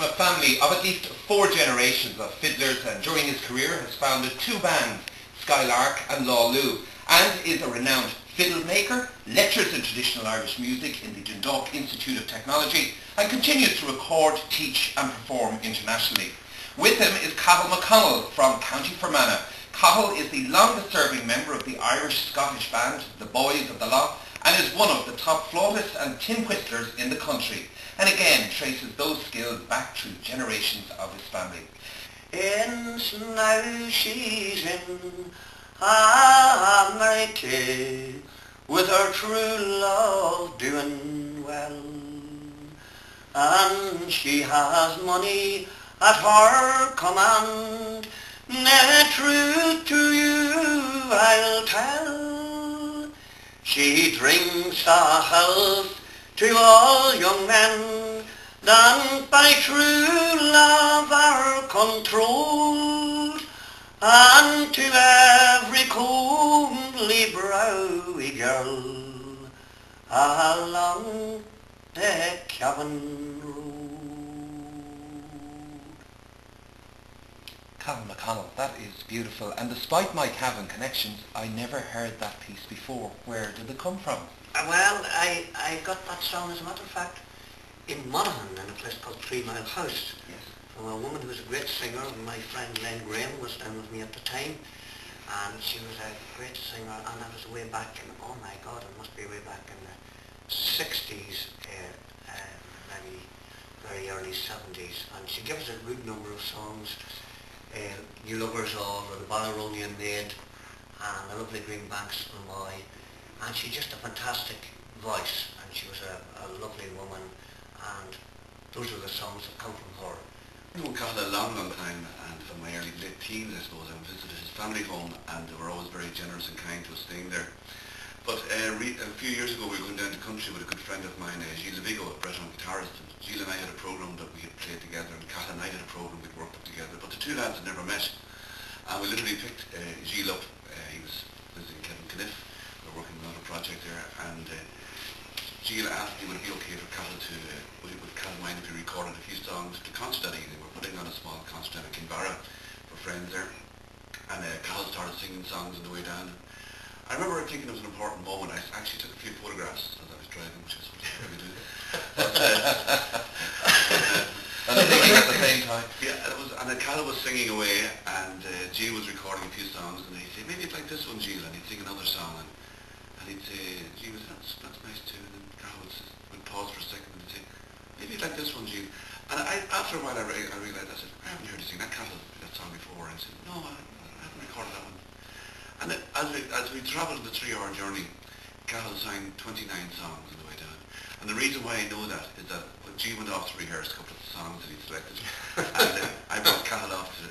from a family of at least 4 generations of fiddlers, and during his career has founded 2 bands, Skylark and Law Lou, and is a renowned fiddle maker, lectures in traditional Irish music in the Dundalk Institute of Technology, and continues to record, teach and perform internationally. With him is Cathal McConnell from County Fermanagh. Cathal is the longest serving member of the Irish-Scottish band, the Boys of the Lough, and is one of the top flautists and tin whistlers in the country, and again traces those skills back through generations of his family. And now she's in America, with her true love doing well, and she has money at her command. The truth to you I'll tell, she drinks a health to all young men, that by true love are controlled, and to every comely browy girl along the cabin road. Cathal McConnell, that is beautiful, and despite my Cavan connections, I never heard that piece before. Where did it come from? Well, I got that song, as a matter of fact, in Monaghan, in a place called 3 Mile House. Yes. From a woman who was a great singer. My friend Len Graham was down with me at the time, and she was a great singer, and that was way back in, oh my God, it must be way back in the 60s, maybe very early 70s, and she gave us a good number of songs. You Lovers All, or the Ballaronian Maid, and The Lovely Green Banks of Moy, and she's just a fantastic voice, and she was a lovely woman, and those are the songs that come from her. I know Cathal a long time, and from my early late teens I suppose, I visited his family home, and they were always very generous and kind to us staying there. But a few years ago we were going down to country with a good friend of mine, Gilles Vigo, a Breton guitarist, and Gilles and I had a programme that we had played together, and Cathal and I had a programme we'd worked up together, but the 2 lads had never met, and we literally picked Gilles up. He was visiting Kevin Caniff, we were working on a project there, and Gilles asked me would it be okay for Cathal to, would Cathal mind if we recorded a few songs for the concert that evening. We were putting on a small concert down at Kinbarra for friends there, and Cathal started singing songs on the way down. I remember thinking it was an important moment. I actually took a few photographs as I was driving, which is what I do. And singing at the same time. Yeah, it was, and Cathal was singing away, and Gilles was recording a few songs, and he'd say, maybe you'd like this one, Gilles, and he'd sing another song, and he'd say, Gilles, that's nice too, and then Cathal would pause for a second and he'd say, maybe you'd like this one, Gilles. And after a while I realised, I said, I haven't heard you sing that song before, and he said, no, I haven't recorded that one. And as we travelled the 3-hour journey, Cathal sang 29 songs on the way down. And the reason why I know that is that when G went off to rehearse a couple of the songs that he'd selected, and I brought Cathal off to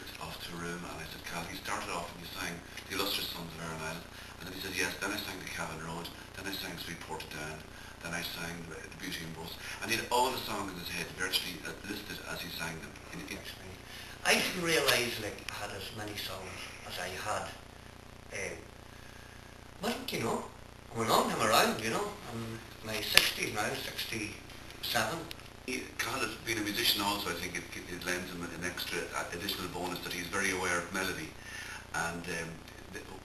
a room, and I said, Cathal, he started off and he sang The Illustrious Sons of Ireland, and then he said, yes, then I sang The Cavan Road, then I sang Sweet Ported Down, then I sang The Beauty and Rose, and he had all the songs in his head virtually listed as he sang them. I didn't realise I had as many songs as I had. But, you know, I'm a long time around, you know. I'm in my 60s now, 67. Cathal has been a musician also. I think it lends him an extra additional bonus that he's very aware of melody. And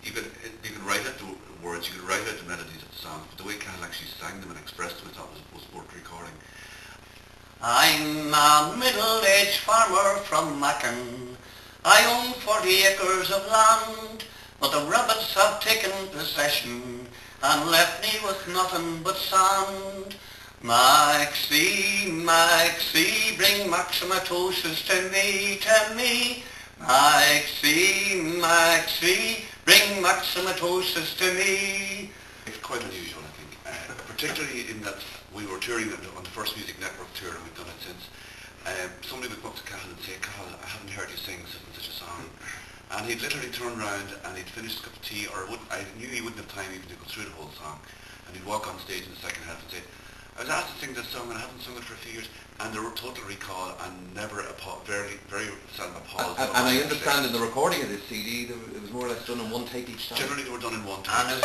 you could write out the words, you could write out the melodies of the songs, but the way Cathal actually sang them and expressed them, I thought was worth recording. I'm a middle-aged farmer from Mackin. I own 40 acres of land, but the rabbits have taken possession and left me with nothing but sand. Maxie, Maxie, bring maximatosis to me, to me. Maxie, Maxie, bring maximatosis to me. It's quite unusual, I think, particularly in that we were touring on the First Music Network tour, and we've done it since. Somebody would come up to Cathal and say, Cathal, I haven't heard you sing such and such a song. And he'd literally turn around and he'd finish a cup of tea, or I knew he wouldn't have time even to go through the whole song. And he'd walk on stage in the second half and say, I was asked to sing this song and I haven't sung it for a few years. And the total recall, and never very seldom a pause. And I understand in the recording of this CD, it was more or less done in one take each time. Generally they were done in one take.